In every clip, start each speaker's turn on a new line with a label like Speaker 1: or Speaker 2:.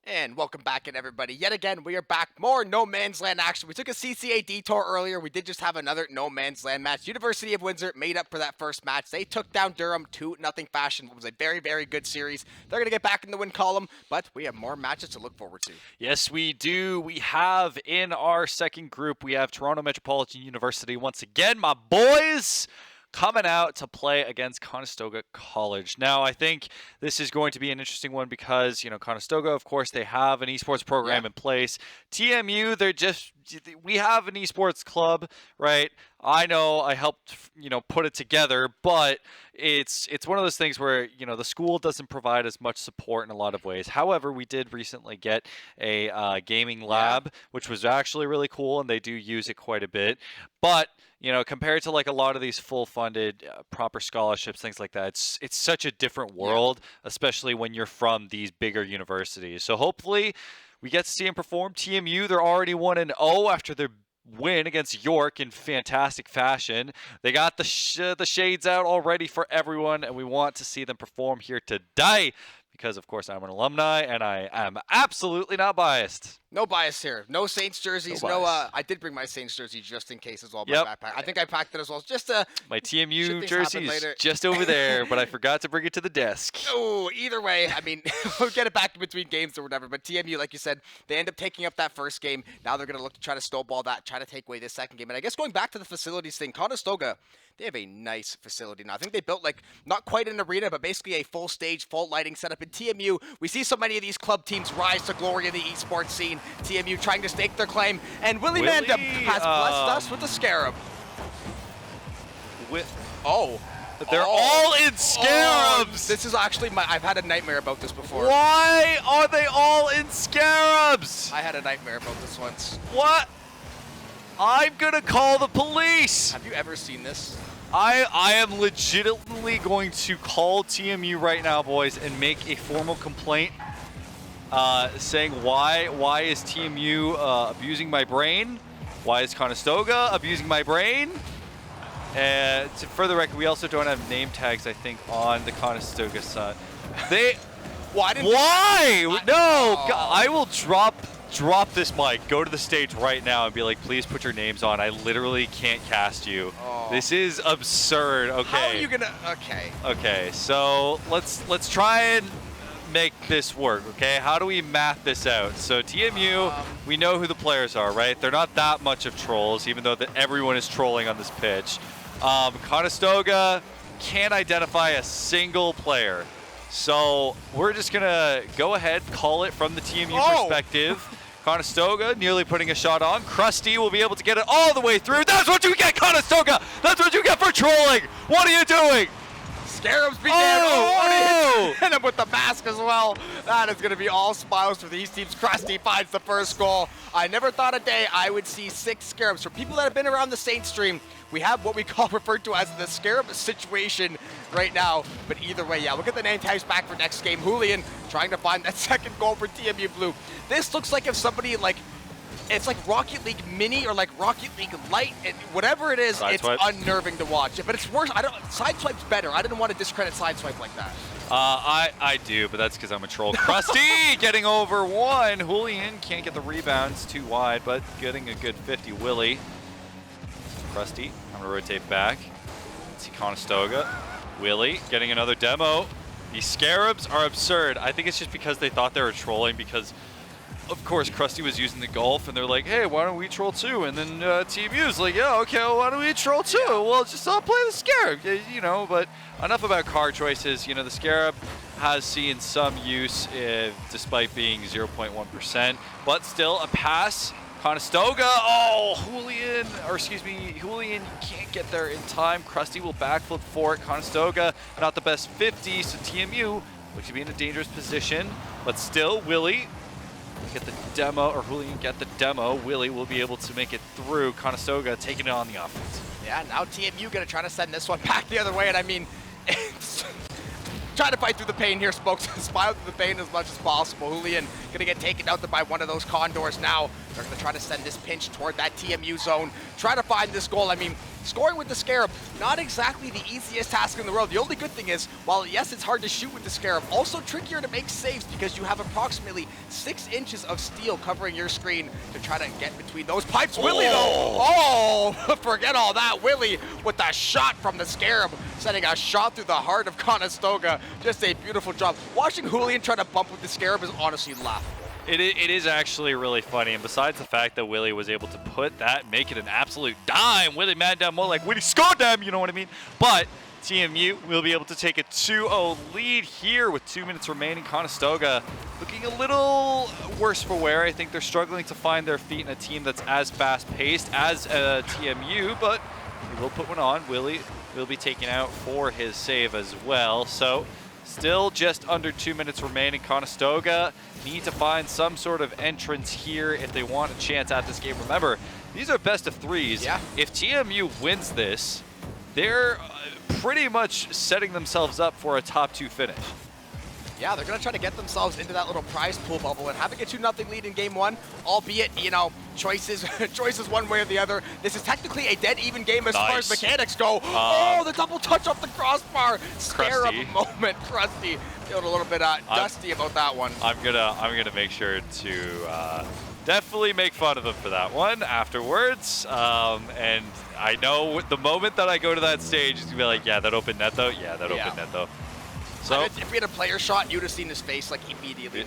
Speaker 1: And welcome back in, everybody. Yet again, we are back. More No Man's Land action. We took a CCA detour earlier. We did just have another No Man's Land match. University of Windsor made up for that first match. They took down Durham 2-0 fashion. It was a very, very good series. They're going to get back in the win column, but we have more matches to look forward to.
Speaker 2: Yes, we do. We have in our second group, we have Toronto Metropolitan University once again, my boys, coming out to play against Conestoga College. Now, I think this is going to be an interesting one because, Conestoga, of course, they have an esports program in place. TMU, we have an esports club, right? I know I helped, put it together, but it's one of those things where, the school doesn't provide as much support in a lot of ways. However, we did recently get a gaming lab, which was actually really cool, and they do use it quite a bit. But compared to like a lot of these full-funded, proper scholarships, things like that, it's such a different world, especially when you're from these bigger universities. So hopefully we get to see them perform. TMU, they're already 1-0 after their win against York in fantastic fashion. They got the shades out already for everyone, and we want to see them perform here today because, of course, I'm an alumni, and I am absolutely not biased.
Speaker 1: No bias here. No Saints jerseys. No, I did bring my Saints jersey just in case as well. My backpack. I think I packed it as well. Just
Speaker 2: my TMU jersey is just over there, but I forgot to bring it to the desk.
Speaker 1: Oh, either way, I mean, we'll get it back in between games or whatever. But TMU, like you said, they end up taking up that first game. Now they're going to look to try to snowball that, try to take away this second game. And I guess going back to the facilities thing, Conestoga, they have a nice facility now. I think they built like not quite an arena, but basically a full stage, full lighting setup. In TMU, we see so many of these club teams rise to glory in the esports scene. TMU trying to stake their claim, and Willie Mandem has blessed us with a scarab.
Speaker 2: They're all in scarabs!
Speaker 1: This is actually I've had a nightmare about this before.
Speaker 2: Why are they all in scarabs?
Speaker 1: I had a nightmare about this once.
Speaker 2: What? I'm gonna call the police!
Speaker 1: Have you ever seen this?
Speaker 2: I am legitimately going to call TMU right now, boys, and make a formal complaint saying why is TMU abusing my brain? Why is Conestoga abusing my brain? And for the record, we also don't have name tags, I think, on the Conestoga side. Why? No! I will drop this mic, go to the stage right now and be like, please put your names on. I literally can't cast you. This is absurd. Okay.
Speaker 1: How are you gonna? Okay.
Speaker 2: Okay, so let's try and make this work, okay? How do we math this out? So TMU, we know who the players are, right? They're not that much of trolls, even though everyone is trolling on this pitch. Conestoga can't identify a single player. So we're just gonna go ahead, call it from the TMU perspective. Conestoga nearly putting a shot on. Krusty will be able to get it all the way through. That's what you get, Conestoga! That's what you get for trolling! What are you doing?
Speaker 1: Scarabs be damned. Hit him with the mask as well. That is going to be all smiles for these teams. Krusty finds the first goal. I never thought a day I would see 6 Scarabs. For people that have been around the Saints stream, we have what we referred to as the Scarab situation right now. But either way, we'll get the name tags back for next game. Julian trying to find that second goal for TMU Blue. This looks like if somebody it's like Rocket League Mini or like Rocket League Light, whatever it is, it's unnerving to watch. But it's worse. Sideswipe's better. I didn't want to discredit Sideswipe like that.
Speaker 2: I do, but that's because I'm a troll. Krusty getting over one. Julian can't get the rebounds, too wide, but getting a good 50. Willie. Krusty, I'm gonna rotate back. Let's see Conestoga. Willie getting another demo. These Scarabs are absurd. I think it's just because they thought they were trolling because, of course, Krusty was using the golf, and they're like, hey, why don't we troll too? And then TMU's like, yeah, okay, well, why don't we troll too? Well, just I'll play the Scarab, but enough about card choices. The Scarab has seen some use despite being 0.1%, but still a pass. Conestoga, Julian can't get there in time. Krusty will backflip for it. Conestoga, not the best 50, so TMU would be in a dangerous position, but still, Willie get the demo, or Julian get the demo. Willie will be able to make it through. Conestoga taking it on the offense.
Speaker 1: Yeah, now TMU gonna try to send this one back the other way, and I mean, trying to fight through the pain here, Spokes. Smile through the pain as much as possible. Julian gonna get taken out there by one of those condors now. They're gonna try to send this pinch toward that TMU zone. Try to find this goal. I mean, scoring with the Scarab, not exactly the easiest task in the world. The only good thing is, while yes, it's hard to shoot with the Scarab, also trickier to make saves because you have approximately 6 inches of steel covering your screen to try to get between those pipes. Willie, though, oh, forget all that. Willie with the shot from the Scarab, sending a shot through the heart of Conestoga. Just a beautiful job. Watching Julian try to bump with the Scarab is honestly laughable.
Speaker 2: It is actually really funny, and besides the fact that Willie was able to put that, make it an absolute dime, Willie man down more like Willie score them, you know what I mean? But TMU will be able to take a 2-0 lead here with 2 minutes remaining. Conestoga looking a little worse for wear. I think they're struggling to find their feet in a team that's as fast-paced as TMU, but he will put one on. Willie will be taken out for his save as well. So still just under 2 minutes remaining. Conestoga need to find some sort of entrance here if they want a chance at this game. Remember, these are best of threes.
Speaker 1: Yeah.
Speaker 2: If TMU wins this, they're pretty much setting themselves up for a top 2 finish.
Speaker 1: Yeah, they're going to try to get themselves into that little prize pool bubble and having a 2-0 lead in game 1, albeit, you know, choices one way or the other. This is technically a dead even game as far as mechanics go. Oh, the double touch off the crossbar. Scarab moment. Krusty feeling a little bit dusty about that one.
Speaker 2: I'm gonna make sure to definitely make fun of him for that one afterwards. And I know the moment that I go to that stage, he's gonna be like, yeah, that open net though. Yeah, that open net though. So
Speaker 1: if we had a player shot, you'd have seen his face like immediately.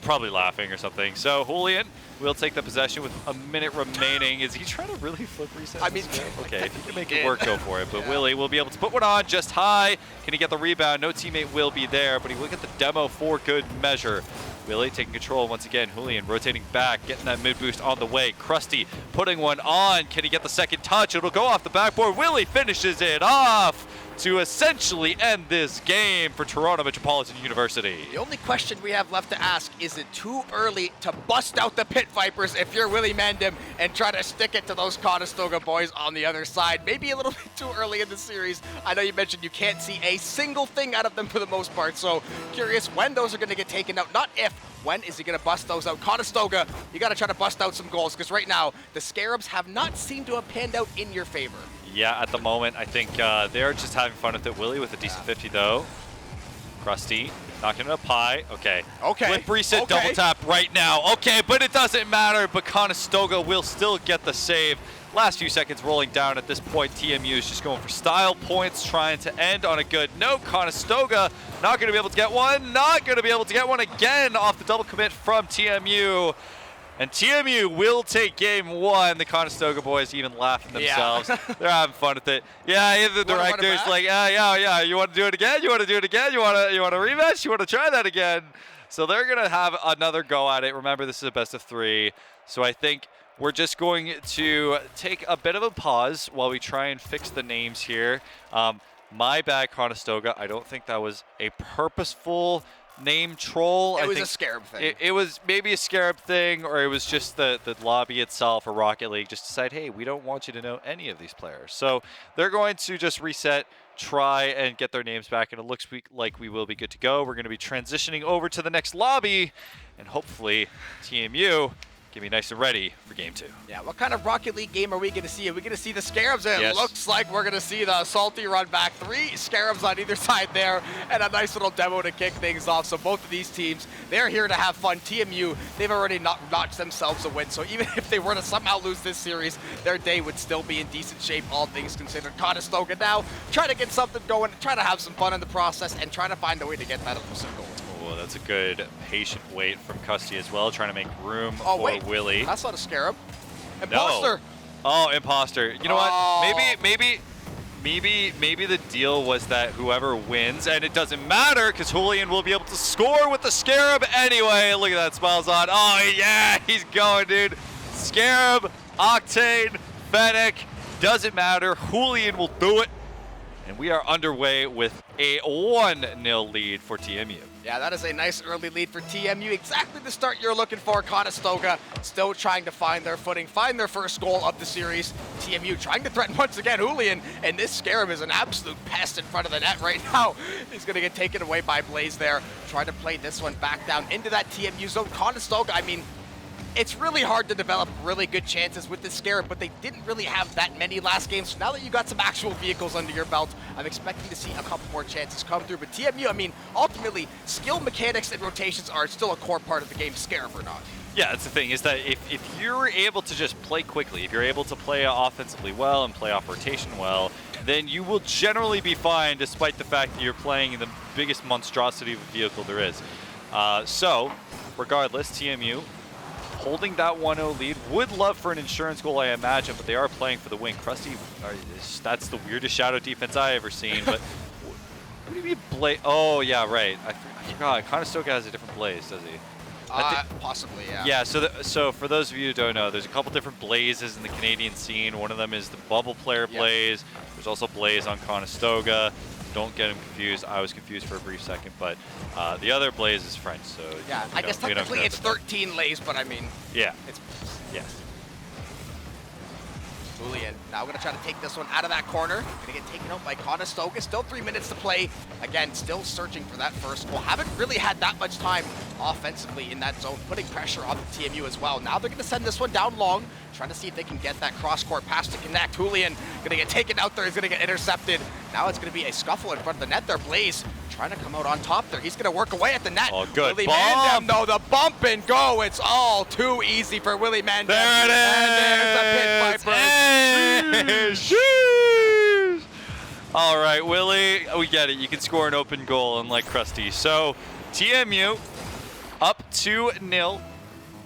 Speaker 2: Probably laughing or something. So Julian will take the possession with a minute remaining. Is he trying to really flip reset?
Speaker 1: I mean,
Speaker 2: okay, if you can make it work, go for it. But Willie will be able to put one on just high. Can he get the rebound? No teammate will be there, but he will get the demo for good measure. Willie taking control once again. Julian rotating back, getting that mid boost on the way. Krusty putting one on. Can he get the second touch? It'll go off the backboard. Willie finishes it off to essentially end this game for Toronto Metropolitan University.
Speaker 1: The only question we have left to ask, is it too early to bust out the Pit Vipers if you're Willie Mandem and try to stick it to those Conestoga boys on the other side? Maybe a little bit too early in the series. I know you mentioned you can't see a single thing out of them for the most part, so curious when those are going to get taken out, not if. When is he going to bust those out? Conestoga, you got to try to bust out some goals because right now the Scarabs have not seemed to have panned out in your favor.
Speaker 2: Yeah, at the moment, I think they're just having fun with it. Willie with a decent 50, though. Krusty knocking it up high. Okay. Flip reset, double tap right now. Okay, but it doesn't matter. But Conestoga will still get the save. Last few seconds rolling down at this point. TMU is just going for style points, trying to end on a good note. Conestoga not going to be able to get one. Not going to be able to get one again off the double commit from TMU. And TMU will take game 1. The Conestoga boys even laughing themselves. They're having fun with it. Yeah, the director's like, yeah. You want to do it again? You want to do it again? You want a rematch? You want to try that again? So they're going to have another go at it. Remember, this is a best of 3. So I think we're just going to take a bit of a pause while we try and fix the names here. My bad, Conestoga. I don't think that was a purposeful name troll.
Speaker 1: It was a Scarab thing.
Speaker 2: It was maybe a Scarab thing, or it was just the lobby itself or Rocket League just decide, hey, we don't want you to know any of these players. So they're going to just reset, try and get their names back, and it looks like we will be good to go. We're going to be transitioning over to the next lobby, and hopefully TMU can be nice and ready for game 2.
Speaker 1: Yeah, what kind of Rocket League game are we going to see? Are we going to see the Scarabs? It looks like we're going to see the salty run back. 3 Scarabs on either side there, and a nice little demo to kick things off. So both of these teams, they're here to have fun. TMU, they've already notched themselves a win. So even if they were to somehow lose this series, their day would still be in decent shape, all things considered. Conestoga now, try to get something going, try to have some fun in the process, and try to find a way to get that elusive goal.
Speaker 2: Oh, that's a good patient wait from Custy as well, trying to make room for Willie.
Speaker 1: That's not a Scarab. Imposter.
Speaker 2: No. Oh, imposter. You know what? Maybe the deal was that whoever wins, and it doesn't matter because Julian will be able to score with the Scarab anyway. Look at that, smiles on. Oh yeah, he's going, dude. Scarab, Octane, Fennec, doesn't matter. Julian will do it. And we are underway with a 1-0 lead for TMU.
Speaker 1: Yeah, that is a nice early lead for TMU. Exactly the start you're looking for. Conestoga still trying to find their footing, find their first goal of the series. TMU trying to threaten once again Julian, and this Scarab is an absolute pest in front of the net right now. He's going to get taken away by Blaze there. Trying to play this one back down into that TMU zone. Conestoga, I mean, it's really hard to develop really good chances with this Scarab, but they didn't really have that many last game. So now that you got some actual vehicles under your belt, I'm expecting to see a couple more chances come through. But TMU, I mean, ultimately, skill mechanics and rotations are still a core part of the game, Scarab or not.
Speaker 2: Yeah, that's the thing, is that if you're able to just play quickly, if you're able to play offensively well and play off rotation well, then you will generally be fine despite the fact that you're playing the biggest monstrosity of a vehicle there is. So, regardless, TMU holding that 1-0 lead. Would love for an insurance goal, I imagine, but they are playing for the win. Krusty, that's the weirdest shadow defense I ever seen, but what do you mean Blaze? Oh, yeah, right. I forgot. Conestoga has a different Blaze, does he?
Speaker 1: Possibly, yeah.
Speaker 2: Yeah, so for those of you who don't know, there's a couple different Blazes in the Canadian scene. One of them is the Bubble player Blaze. There's also Blaze on Conestoga. Don't get him confused. I was confused for a brief second, but the other Blaze is French, so...
Speaker 1: Yeah, I guess technically it's 13 lays, but I mean...
Speaker 2: Yeah.
Speaker 1: It's...
Speaker 2: Yeah.
Speaker 1: Julian now going to try to take this one out of that corner. Going to get taken out by Conestoga. Still 3 minutes to play. Again, still searching for that first goal. Haven't really had that much time offensively in that zone, putting pressure on the TMU as well. Now they're going to send this one down long, trying to see if they can get that cross-court pass to connect. Julian going to get taken out there. He's going to get intercepted. Now it's going to be a scuffle in front of the net there. Blaze trying to come out on top there. He's going to work away at the net.
Speaker 2: Oh, good
Speaker 1: Willie
Speaker 2: bump.
Speaker 1: Mandem, though, the bump and go. It's all too easy for Willie Mandem.
Speaker 2: There it is.
Speaker 1: And there's the pit viper.
Speaker 2: Sheesh. All right, Willie, we get it. You can score an open goal, unlike Krusty. So, TMU up 2-0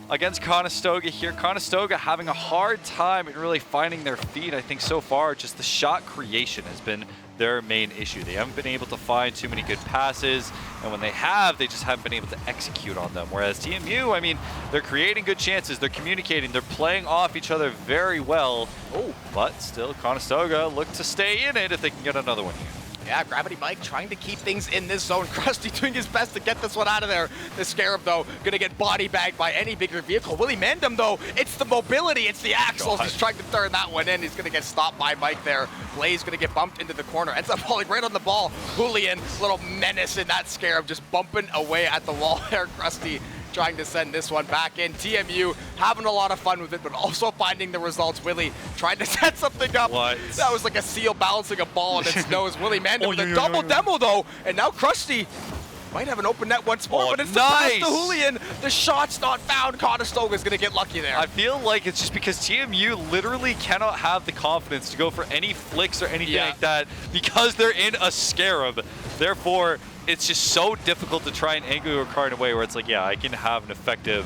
Speaker 2: against Conestoga here. Conestoga having a hard time in really finding their feet, I think, so far. Just the shot creation has been their main issue. They haven't been able to find too many good passes, and when they have, they just haven't been able to execute on them. Whereas TMU, I mean, they're creating good chances, they're communicating, they're playing off each other very well. Oh, but still, Conestoga look to stay in it if they can get another one here.
Speaker 1: Yeah, Gravity Mike trying to keep things in this zone. Krusty doing his best to get this one out of there. The Scarab, though, going to get body bagged by any bigger vehicle. Willie Mandem, though, it's the mobility, it's the axles. He's trying to turn that one in. He's going to get stopped by Mike there. Blaze going to get bumped into the corner. Ends up falling right on the ball. Julian, little menace in that Scarab, just bumping away at the wall there. Krusty trying to send this one back in. TMU having a lot of fun with it, but also finding the results. Willie trying to set something up.
Speaker 2: What?
Speaker 1: That was like a seal balancing a ball on its nose. Willie Mandem with a double demo, though, and now Krusty might have an open net once more, but it's the pass to Julian. The shot's not found. Conestoga's going to get lucky there.
Speaker 2: I feel like it's just because TMU literally cannot have the confidence to go for any flicks or anything like that because they're in a Scarab. Therefore, it's just so difficult to try and angle your car in a way where it's like, yeah, I can have an effective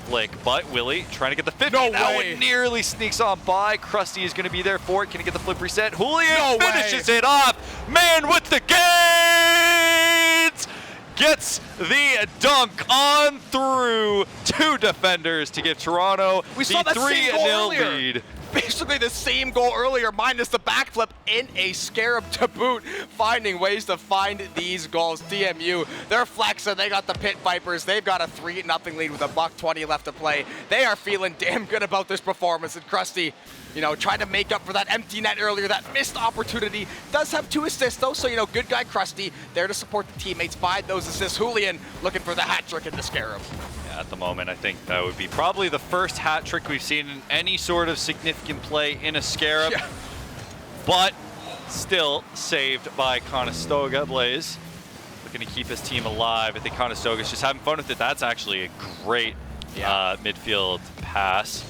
Speaker 2: flick. But Willie trying to get the 50.
Speaker 1: No
Speaker 2: now
Speaker 1: way.
Speaker 2: It nearly sneaks on by. Krusty is going to be there for it. Can he get the flip reset? Julian finishes it off. Man with the gains! Gets the dunk on through two defenders to give Toronto the 3-0 lead.
Speaker 1: Basically the same goal earlier, minus the backflip in a Scarab to boot, finding ways to find these goals. TMU, they're flexing. They got the Pit Vipers. They've got a 3-0 lead with a $1:20 left to play. They are feeling damn good about this performance. And Krusty, you know, trying to make up for that empty net earlier, that missed opportunity. Does have 2 assists, though, so, you know, good guy Krusty there to support the teammates. Find those assists. Julian looking for the hat trick in the Scarab.
Speaker 2: At the moment, I think that would be probably the first hat trick we've seen in any sort of significant play in a Scarab. Yeah. But still saved by Conestoga. Blaze looking to keep his team alive. I think Conestoga's just having fun with it. That's actually a great midfield pass.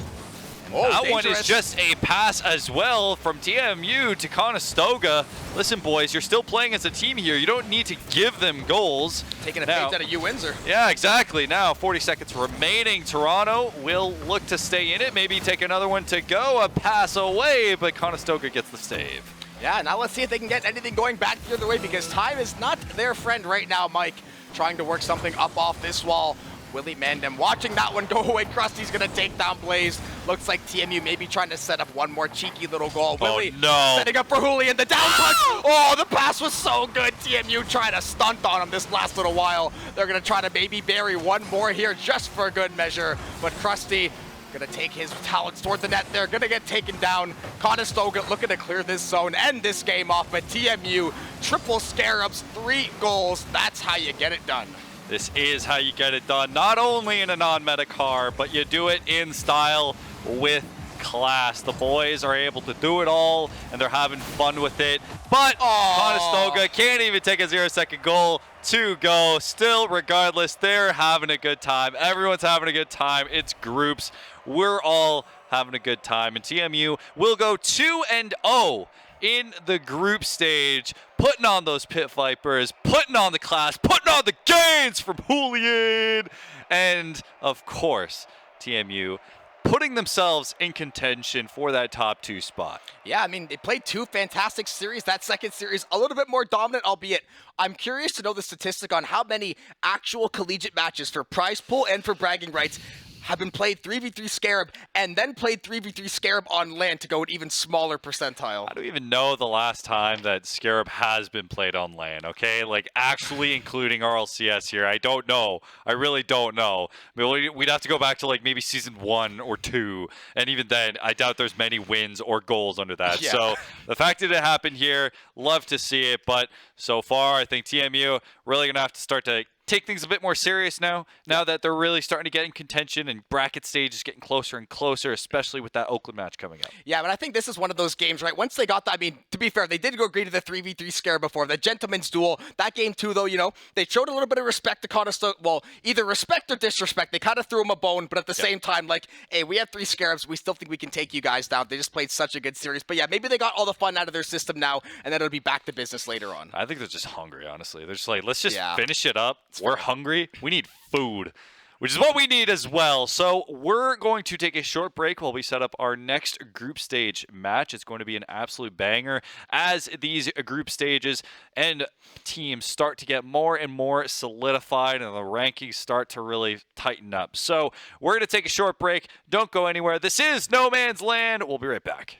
Speaker 1: Oh,
Speaker 2: that
Speaker 1: dangerous.
Speaker 2: one is just a pass as well from TMU to Conestoga. Listen, boys, you're still playing as a team here. You don't need to give them goals.
Speaker 1: Taking a page out of you, Windsor.
Speaker 2: Yeah, exactly. Now, 40 seconds remaining. Toronto will look to stay in it. Maybe take another one to go. A pass away, but Conestoga gets the save.
Speaker 1: Yeah, now let's see if they can get anything going back the other way because time is not their friend right now, Mike. Trying to work something up off this wall. Willie Mandem watching that one go away. Krusty's going to take down Blaze. Looks like TMU maybe trying to set up one more cheeky little goal. Willie setting up for Julian. The down touch. Oh, the pass was so good. TMU trying to stunt on him this last little while. They're going to try to maybe bury one more here just for good measure. But Krusty going to take his talents toward the net. They're going to get taken down. Conestoga looking to clear this zone, end this game off. But TMU, triple Scarabs, 3 goals. That's how you get it done.
Speaker 2: This is how you get it done, not only in a non-meta car, but you do it in style with class. The boys are able to do it all, and they're having fun with it. But Conestoga can't even take a 0-second goal to go. Still, regardless, they're having a good time. Everyone's having a good time. It's groups. We're all having a good time. And TMU will go 2-0 in the group stage, putting on those Pit Vipers, putting on the class, putting on the gains from Julian, and of course, TMU putting themselves in contention for that top 2 spot.
Speaker 1: Yeah, I mean, they played 2 fantastic series. That second series, a little bit more dominant, albeit. I'm curious to know the statistic on how many actual collegiate matches for prize pool and for bragging rights have been played 3v3 Scarab and then played 3v3 Scarab on LAN to go an even smaller percentile.
Speaker 2: I don't even know the last time that Scarab has been played on LAN, okay? Like, actually including RLCS here. I don't know. I really don't know. I mean, we'd have to go back to, like, maybe Season 1 or 2, and even then, I doubt there's many wins or goals under that.
Speaker 1: Yeah.
Speaker 2: So, the fact that it happened here, love to see it, but so far, I think TMU really going to have to start to take things a bit more serious now that they're really starting to get in contention and bracket stage is getting closer and closer, especially with that Oakland match coming up.
Speaker 1: Yeah, but I think this is one of those games, right? Once they got that, I mean, to be fair, they did go agree to the 3v3 Scare before, the Gentleman's Duel. That game too, though, you know, they showed a little bit of respect to Conestoga. Well, either respect or disrespect. They kind of threw him a bone, but at the same time, like, hey, we have 3 Scarabs. We still think we can take you guys down. They just played such a good series. But yeah, maybe they got all the fun out of their system now, and then it'll be back to business later on.
Speaker 2: I think they're just hungry, honestly. They're just like, let's just finish it up.
Speaker 1: It's
Speaker 2: We're
Speaker 1: fair.
Speaker 2: hungry. We need food, which is what we need as well. So we're going to take a short break while we set up our next group stage match. It's going to be an absolute banger as these group stages and teams start to get more and more solidified and the rankings start to really tighten up. So we're going to take a short break. Don't go anywhere. This is No Man's Land. We'll be right back.